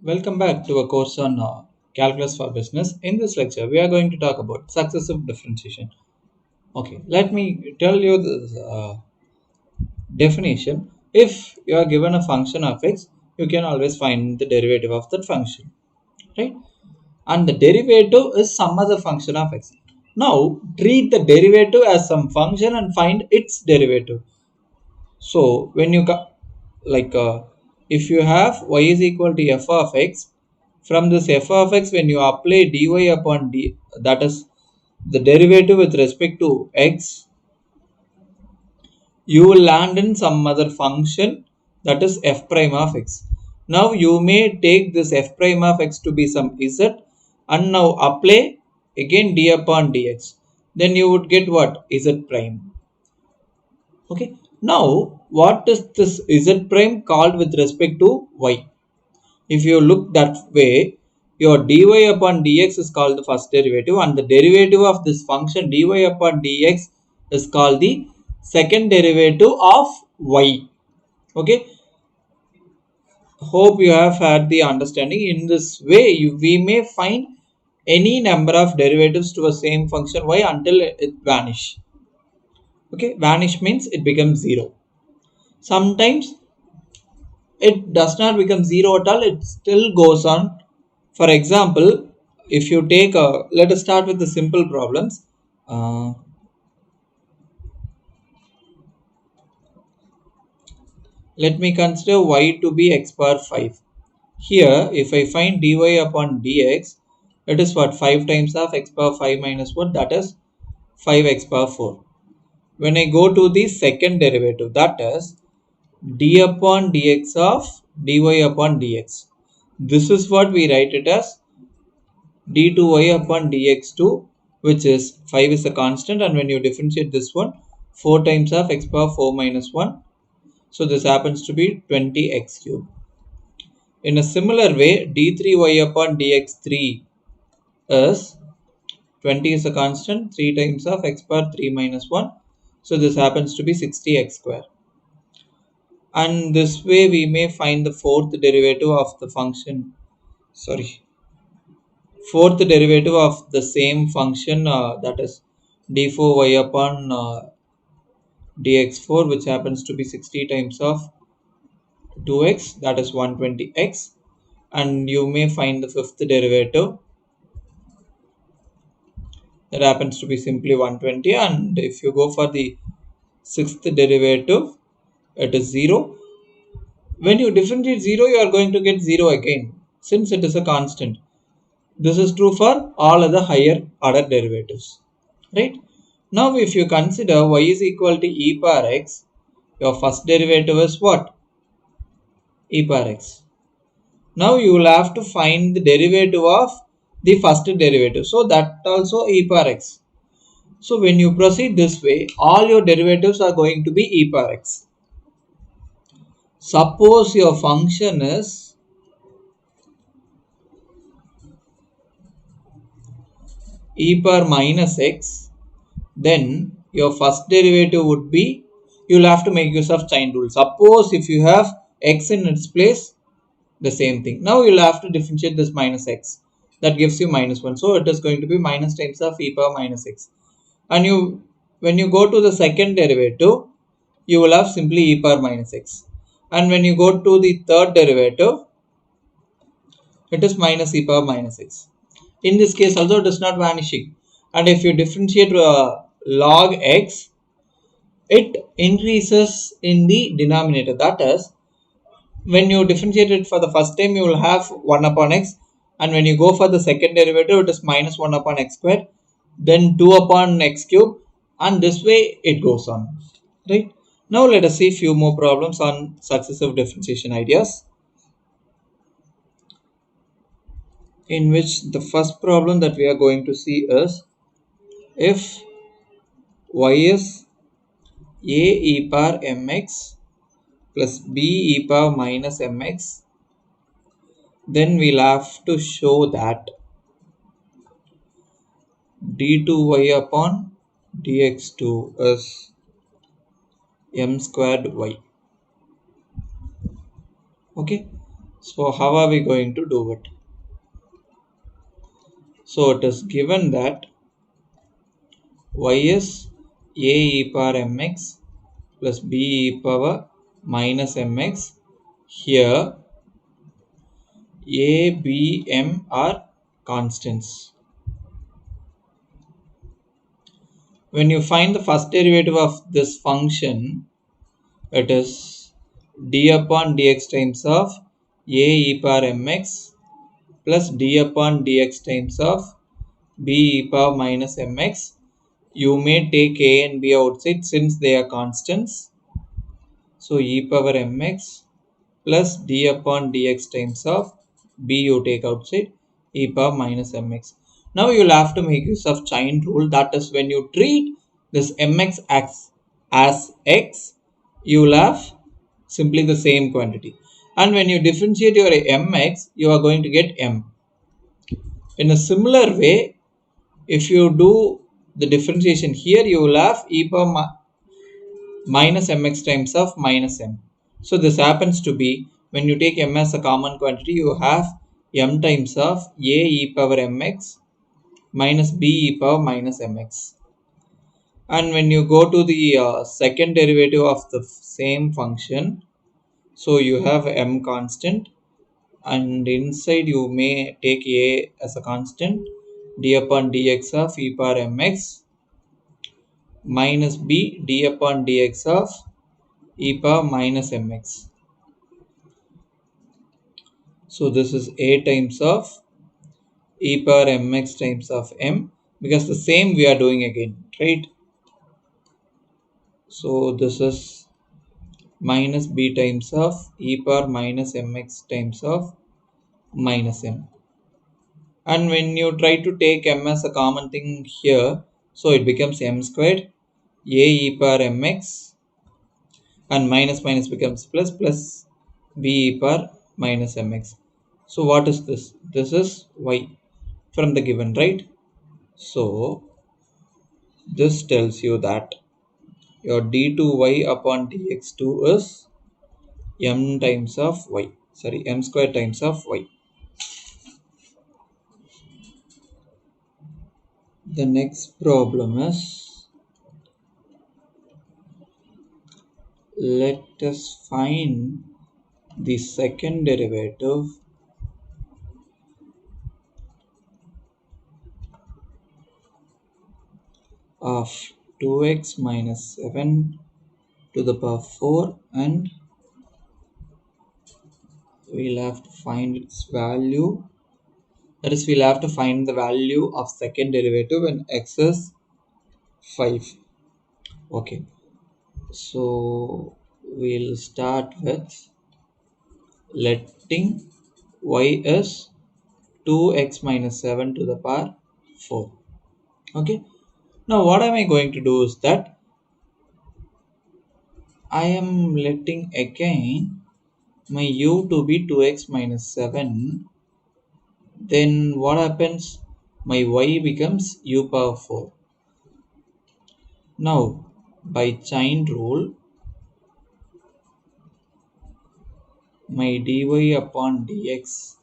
Welcome back to a course on Calculus for Business. In this lecture, we are going to talk about successive differentiation. Okay, let me tell you the definition. If you are given a function of x, you can always find the derivative of that function, right? And the derivative is some other function of x. Now, treat the derivative as some function and find its derivative. So, when you if you have y is equal to f of x, from this f of x, when you apply dy upon d, that is the derivative with respect to x, you will land in some other function, that is f prime of x. Now you may take this f prime of x to be some z, and now apply again d upon dx. Then you would get what? Z prime. Okay. Now what is this z prime called with respect to y? If you look that way, your dy upon dx is called the first derivative, and the derivative of this function dy upon dx is called the second derivative of y. Okay, hope you have had the understanding. In this way, we may find any number of derivatives to a same function y until it vanish. Okay, vanish means it becomes zero. Sometimes it does not become zero at all, it still goes on. For example, if you take a, let us start with the simple problems. uh, let me consider y to be x power 5. Here if I find dy upon dx, it is what? 5 times of x power 5 minus 1, that is 5x power 4. When I go to the second derivative, that is d upon dx of dy upon dx, this is what we write it as d2y upon dx2, which is 5 is a constant, and when you differentiate this one, 4 times of x power 4 minus 1, so this happens to be 20x cube. In a similar way, d3y upon dx3 is 20 is a constant, 3 times of x power 3 minus 1, so this happens to be 60x square. And this way we may find the fourth derivative of the function, fourth derivative of the same function, that is d4y upon dx4, which happens to be 60 times of 2x, that is 120x. And you may find the fifth derivative, that happens to be simply 120. And if you go for the sixth derivative, it is 0. When you differentiate 0, you are going to get 0 again, since it is a constant. This is true for all other higher order derivatives, right? Now if you consider y is equal to e power x, your first derivative is what? E power x. Now you will have to find the derivative of the first derivative, so that also e power x. So when you proceed this way, all your derivatives are going to be e power x. Suppose your function is e power minus x, then your first derivative would be, you will have to make use of chain rule. Suppose if you have x in its place, the same thing. Now you will have to differentiate this minus x, that gives you minus 1, so it is going to be minus times of e power minus x. And you, when you go to the second derivative, you will have simply e power minus x. And when you go to the third derivative, it is minus e power minus x. In this case also it is not vanishing, and if you differentiate log x, it increases in the denominator. That is, when you differentiate it for the first time, you will have 1 upon x, and when you go for the second derivative, it is minus 1 upon x squared, then 2 upon x cube, and this way it goes on, right? Now let us see few more problems on successive differentiation ideas, in which the first problem that we are going to see is, if y is a e power mx plus b e power minus mx, then we'll have to show that d2y upon dx2 is m squared y. Okay, So how are we going to do it? So it is given that y is a e power mx plus b e power minus mx. Here a, b, m are constants. When you find the first derivative of this function, it is d upon dx times of a e power mx plus d upon dx times of b e power minus mx. You may take a and b outside since they are constants. So e power mx plus d upon dx times of b you take outside e power minus mx. Now you will have to make use of chain rule. That is, when you treat this mx as x, you will have simply the same quantity. And when you differentiate your mx, you are going to get m. In a similar way, if you do the differentiation here, you will have e power minus mx times of minus m. So this happens to be, when you take m as a common quantity, you have m times of a e power mx minus b e power minus mx. And when you go to the second derivative of the same function, so you have m constant, and inside you may take a as a constant, d upon dx of e power mx minus b d upon dx of e power minus mx. So this is a times of e power mx times of m, because the same we are doing again, right? So this is minus b times of e power minus mx times of minus m. And when you try to take m as a common thing here, so it becomes m squared a e power mx, and minus minus becomes plus plus b e power minus mx. So what is this? This is y from the given, right? So this tells you that your d2y upon dx2 is m times of y, sorry, m square times of y. The next problem is, let us find the second derivative of 2x minus 7 to the power 4, and we'll have to find its value. That is, we'll have to find the value of second derivative when x is 5. Okay, so we'll start with letting y is 2x minus 7 to the power 4. Okay, now what am I going to do is that I am letting again my u to be 2x minus 7. Then what happens? My y becomes u power 4. Now by chain rule, my dy upon dx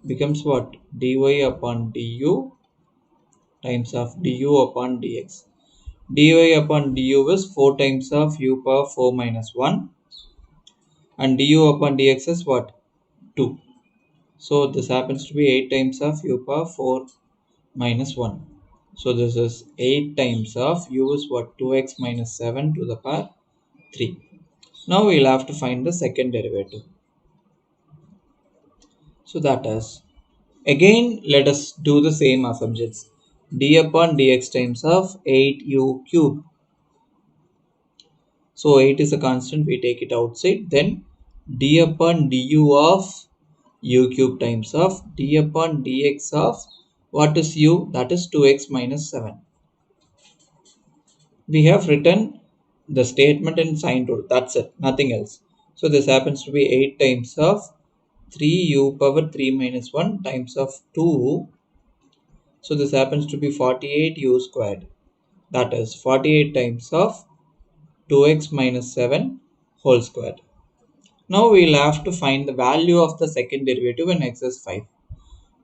becomes what? Dy upon du times of du upon dx. Dy upon du is 4 times of u power 4 minus 1, and du upon dx is what? 2. So this happens to be 8 times of u power 4 minus 1. So this is 8 times of u is what? 2x minus 7 to the power 3. Now we'll have to find the second derivative. So that is, again let us do the same assumptions. D upon dx times of 8u cube. So 8 is a constant, we take it outside. Then d upon du of u cube times of d upon dx of what is u? That is 2x minus 7. We have written the statement in sign rule. That's it, nothing else. So this happens to be 8 times of 3u power 3 minus 1 times of 2. So this happens to be 48u squared. That is 48 times of 2x minus 7 whole squared. Now we'll have to find the value of the second derivative when x is 5.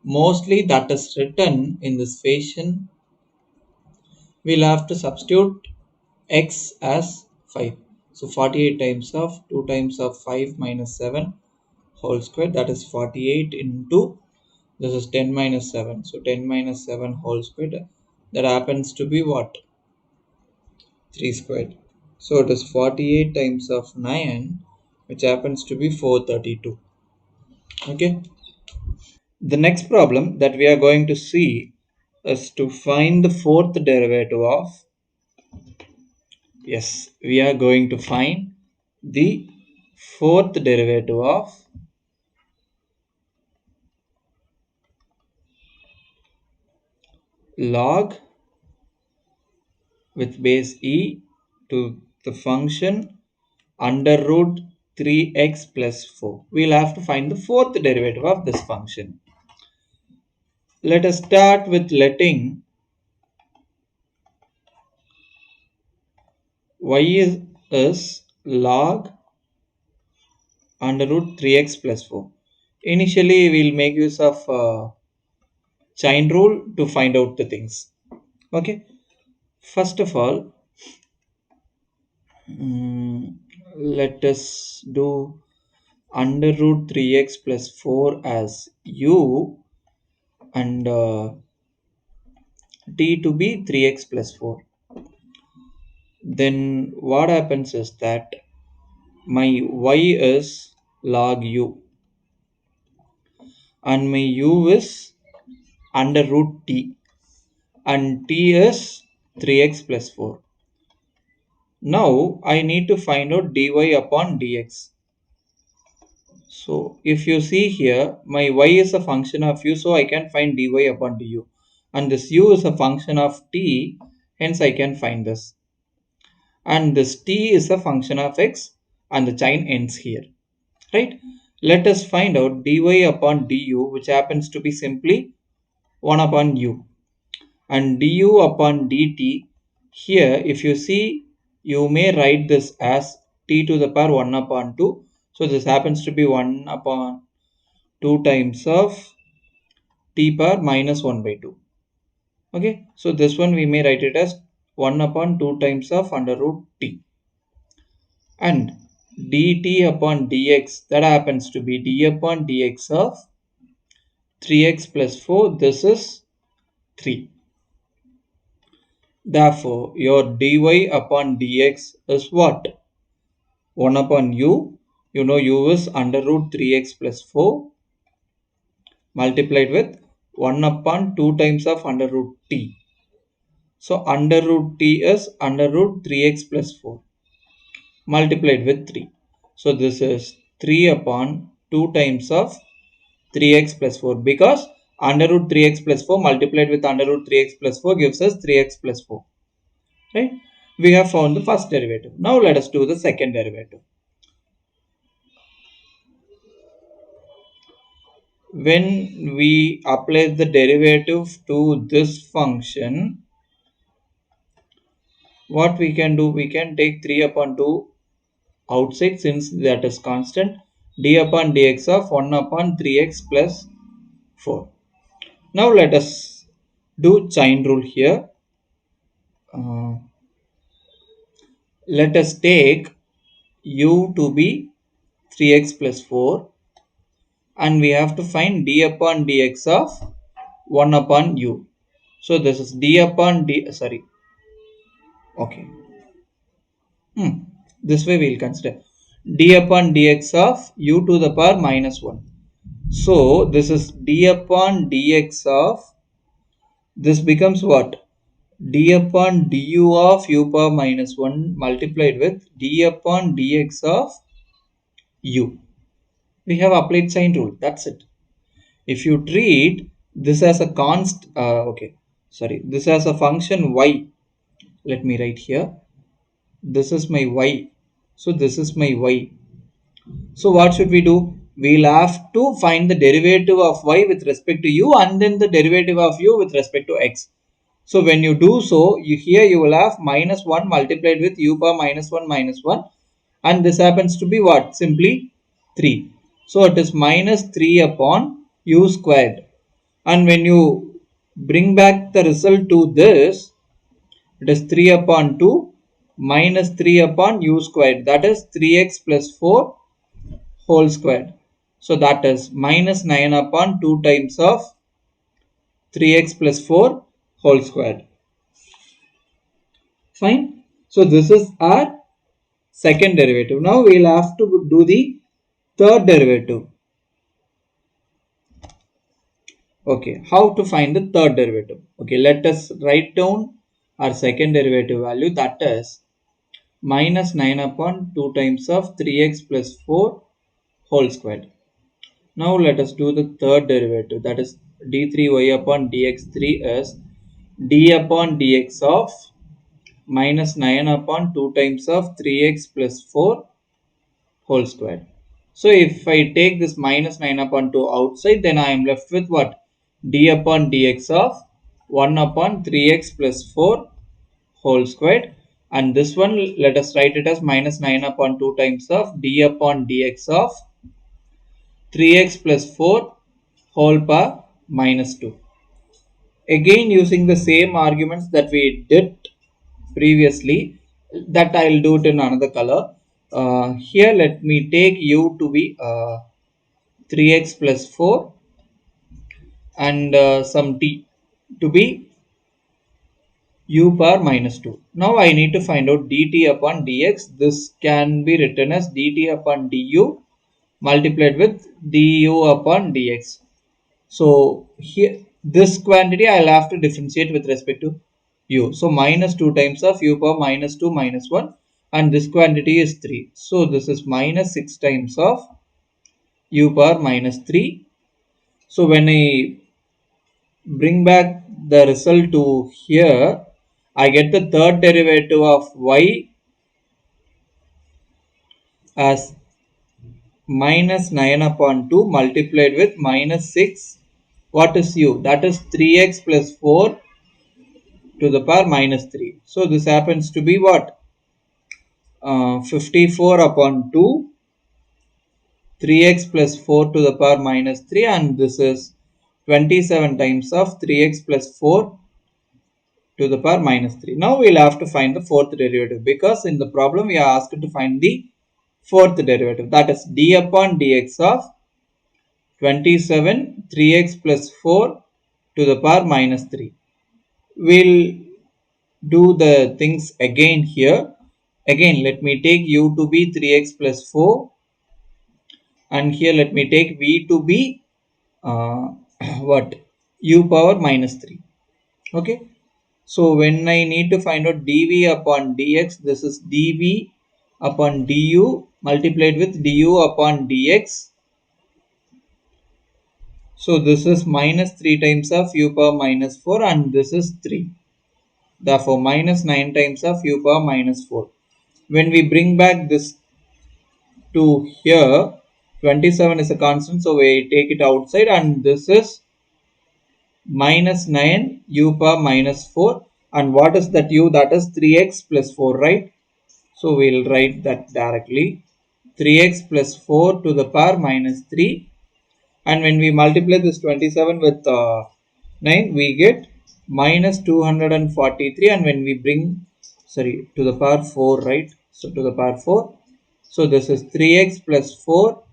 Mostly that is written in this fashion. We'll have to substitute x as 5. So 48 times of 2 times of 5 minus 7 whole square, that is 48 into, this is 10 minus 7. So 10 minus 7 whole square, that happens to be what? 3 squared. So it is 48 times of 9, which happens to be 432. Okay. The next problem that we are going to see is to find the fourth derivative of, yes, we are going to find the fourth derivative of log with base e to the function under root 3x plus 4. We'll have to find the fourth derivative of this function. Let us start with letting y is log under root 3x plus 4. Initially, we'll make use of chain rule to find out the things. Okay. First of all, let us do under root 3x plus 4 as u and t to be 3x plus 4. Then what happens is that my y is log u and my u is under root t and t is 3x plus 4. Now I need to find out dy upon dx. So if you see here, my y is a function of u, so I can find dy upon du. And this u is a function of t, hence I can find this. And this t is a function of x, and the chain ends here. Right? Let us find out dy upon du, which happens to be simply 1 upon u. And du upon dt, here if you see, you may write this as t to the power 1 upon 2. So this happens to be 1 upon 2 times of t power minus 1 by 2. Okay, so this one we may write it as 1 upon 2 times of under root t. And dt upon dx, that happens to be d upon dx of 3x plus 4. This is 3. Therefore, your dy upon dx is what? 1 upon u. You know u is under root 3x plus 4 multiplied with 1 upon 2 times of under root t. So under root t is under root 3x plus 4 multiplied with 3. So this is 3 upon 2 times of 3x plus 4, because under root 3x plus 4 multiplied with under root 3x plus 4 gives us 3x plus 4. Right? We have found the first derivative. Now let us do the second derivative. When we apply the derivative to this function, what we can do, we can take 3 upon 2 outside, since that is constant, d upon dx of 1 upon 3x plus 4. Now let us do chain rule here. Let us take u to be 3x plus 4 and we have to find d upon dx of 1 upon u. So this is d upon d, sorry, okay. This way we will consider d upon dx of u to the power minus 1. So this is d upon dx of, this becomes what? D upon du of u power minus 1 multiplied with d upon dx of u. We have applied chain rule. That's it. If you treat this as a this as a function y. Let me write here. This is my y. So this is my y. So what should we do? We'll have to find the derivative of y with respect to u and then the derivative of u with respect to x. So when you do so, here you will have minus 1 multiplied with u power minus 1 and this happens to be what? Simply 3. So it is minus 3 upon u squared. And when you bring back the result to this, it is 3 upon 2 minus 3 upon u squared. That is 3x plus 4 whole squared. So that is minus 9 upon 2 times of 3x plus 4 whole squared. Fine. So this is our second derivative. Now we will have to do the third derivative. Okay, how to find the third derivative? Okay, let us write down our second derivative value, that is minus 9 upon 2 times of 3x plus 4 whole squared. Now let us do the third derivative, that is d3y upon dx3 is d upon dx of minus 9 upon 2 times of 3x plus 4 whole squared. So if I take this minus 9 upon 2 outside, then I am left with what? D upon dx of 1 upon 3x plus 4 whole squared. And this one, let us write it as minus 9 upon 2 times of d upon dx of 3x plus 4 whole power minus 2. Again, using the same arguments that we did previously, that I will do it in another color. Here let me take u to be 3x plus 4 and some t to be u power minus 2. Now I need to find out dt upon dx. This can be written as dt upon du multiplied with du upon dx. So here this quantity I will have to differentiate with respect to u. So minus 2 times of u power minus 2 minus 1, and this quantity is 3. So this is minus 6 times of u power minus 3. So when I bring back the result to here, I get the third derivative of y as minus 9 upon 2 multiplied with minus 6. What is u? That is 3x plus 4 to the power minus 3. So this happens to be what? 54 upon 2, 3x plus 4 to the power minus 3, and this is 27 times of 3x plus 4 to the power minus 3. Now we will have to find the fourth derivative, because in the problem we are asked to find the fourth derivative, that is d upon dx of 27 3x plus 4 to the power minus 3. We'll do the things again here. Again, let me take u to be 3x plus 4, and here let me take v to be what? U power minus 3. Okay. So when I need to find out dv upon dx, this is dv upon du multiplied with du upon dx. So this is minus 3 times of u power minus 4, and this is 3. Therefore minus 9 times of u power minus 4. When we bring back this to here, 27 is a constant, so we take it outside, and this is minus 9 u power minus 4. And what is that u? That is 3x plus 4, right? So we will write that directly. 3x plus 4 to the power minus 3. And when we multiply this 27 with 9, we get minus 243. And when we bring, sorry, to the power 4, right? So to the power 4. So this is 3x plus 4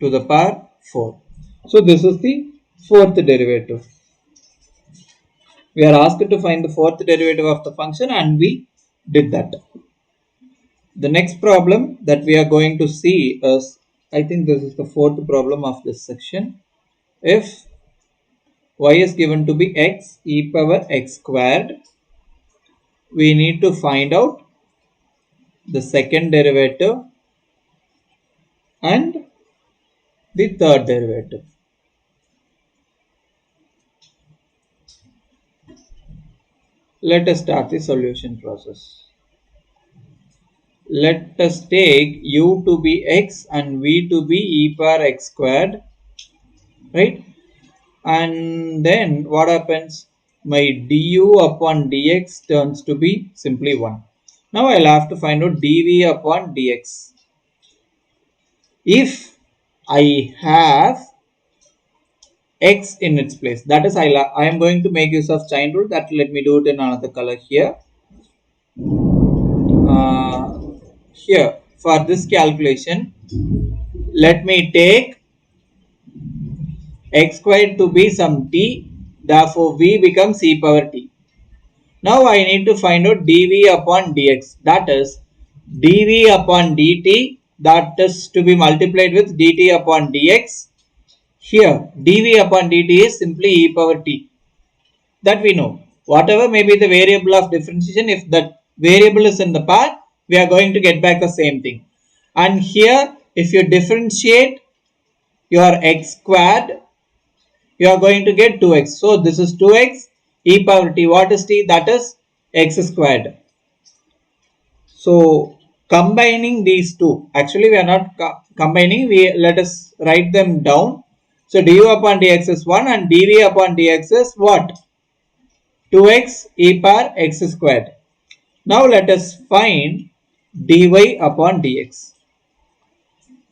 to the power 4. So this is the fourth derivative. We are asked to find the fourth derivative of the function, and we did that. The next problem that we are going to see is, I think this is the fourth problem of this section. If y is given to be x e power x squared, we need to find out the second derivative and the third derivative. Let us start the solution process. Let us take u to be x and v to be e power x squared, right? And then what happens? My du upon dx turns to be simply 1. Now I'll have to find out dv upon dx. if I have x in its place. That is, I am going to make use of chain rule. That let me do it in another color here. Here for this calculation, let me take x squared to be some t. Therefore, v becomes e power t. Now I need to find out dv upon dx. That is dv upon dt. That is to be multiplied with dt upon dx. Here dv upon dt is simply e power t. That we know. Whatever may be the variable of differentiation, if that variable is in the part, we are going to get back the same thing. And here, if you differentiate your x squared, you are going to get 2x. So this is 2x e power t. What is t? That is x squared. So combining these two, actually we are not combining, we let us write them down. So du upon dx is 1 and dv upon dx is what? 2x e power x squared. Now let us find dy upon dx.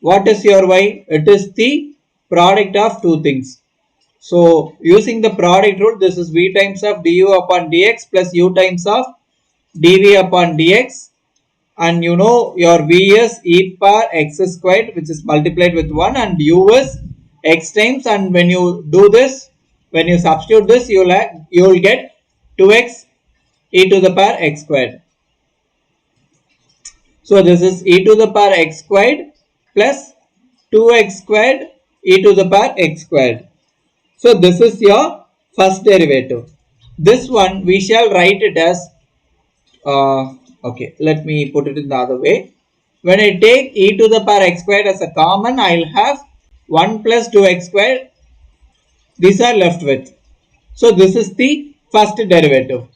What is your y? It is the product of two things. So using the product rule, this is v times of du upon dx plus u times of dv upon dx. And you know your v is e power x squared, which is multiplied with 1, and u is x times, and when you do this, when you substitute this, you will get 2x e to the power x squared. So this is e to the power x squared plus 2x squared e to the power x squared. So this is your first derivative. This one we shall write it as okay, let me put it in the other way. When I take e to the power x squared as a common, I will have 1 plus 2x squared. These are left with. So this is the first derivative.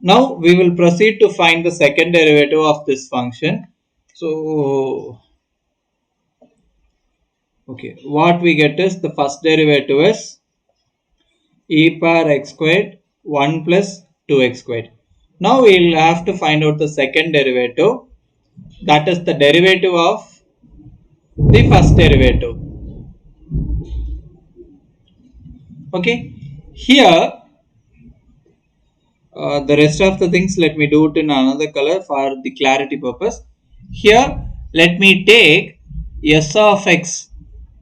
Now we will proceed to find the second derivative of this function. So okay, what we get is the first derivative is e power x squared 1 plus 2x squared. Now we will have to find out the second derivative, that is the derivative of the first derivative. Okay, here the rest of the things let me do it in another color for the clarity purpose. Here let me take s of x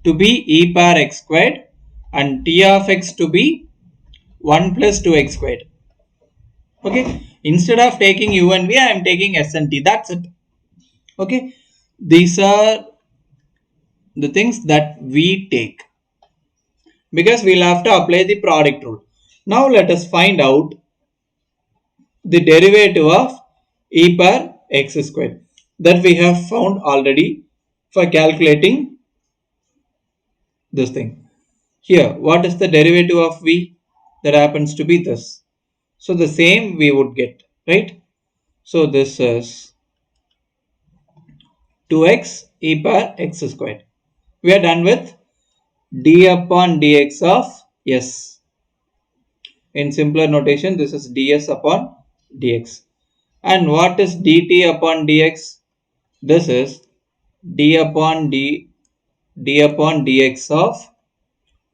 to be e power x squared and t of x to be 1 plus 2x squared. Okay, instead of taking u and v, I am taking s and t. That's it. Okay, these are the things that we take because we'll have to apply the product rule. Now let us find out the derivative of e power x squared that we have found already for calculating this thing. Here, what is the derivative of v? That happens to be this. So the same we would get, right? So this is 2x e power x squared. We are done with d upon dx of s. In simpler notation, this is ds upon dx. And what is dt upon dx? This is d upon dx of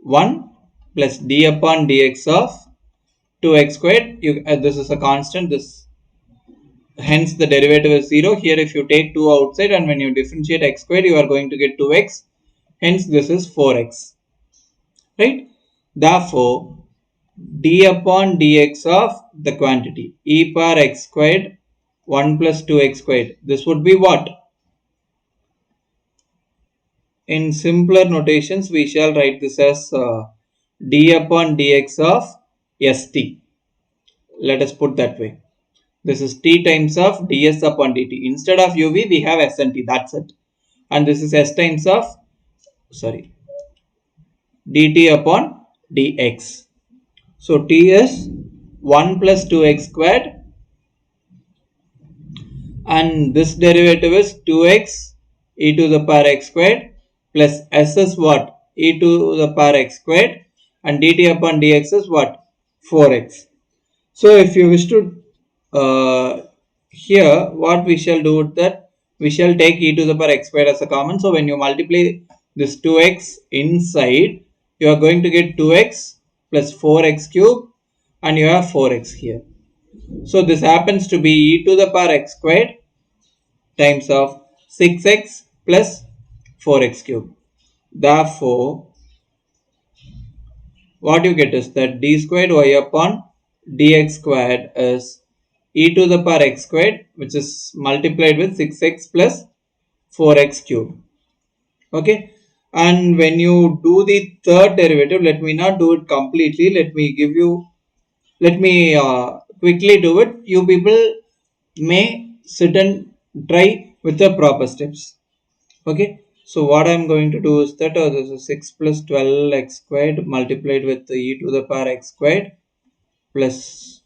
1 plus d upon dx of 2x squared. This is a constant. Hence the derivative is 0. Here if you take 2 outside and when you differentiate x squared, you are going to get 2x. Hence this is 4x. Right? Therefore, d upon dx of the quantity e power x squared 1 plus 2x squared. This would be what? In simpler notations, we shall write this as d upon dx of st. Let us put that way. This is t times of ds upon dt. Instead of uv, we have s and t. That's it. And this is s times of, dt upon dx. So t is 1 plus 2x squared. And this derivative is 2x e to the power x squared plus s is what? E to the power x squared. And dt upon dx is what? 4x. So if you wish to here what we shall do with that, we shall take e to the power x squared as a common. So when you multiply this 2x inside, you are going to get 2x plus 4x cube, and you have 4x here. So this happens to be e to the power x squared times of 6x plus 4x cube. Therefore, what you get is that d squared y upon dx squared is e to the power x squared, which is multiplied with 6x plus 4x cube. Okay, and when you do the third derivative, let me not do it completely. Let me quickly do it. You people may sit and try with the proper steps. Okay, so what I'm going to do is that this is 6 plus 12x squared multiplied with e to the power x squared plus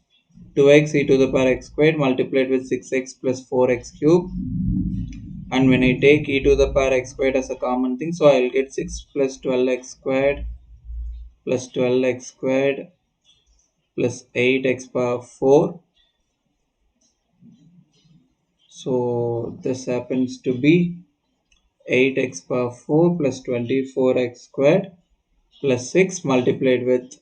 2x e to the power x squared multiplied with 6x plus 4x cube. And when I take e to the power x squared as a common thing, so I'll get 6 plus 12x squared plus 12x squared plus 8x power 4. So this happens to be 8x power 4 plus 24x squared plus 6 multiplied with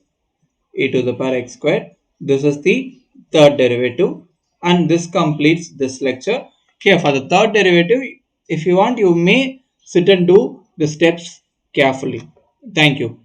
e to the power x squared. This is the third derivative, and this completes this lecture. Here for the third derivative, if you want, you may sit and do the steps carefully. Thank you.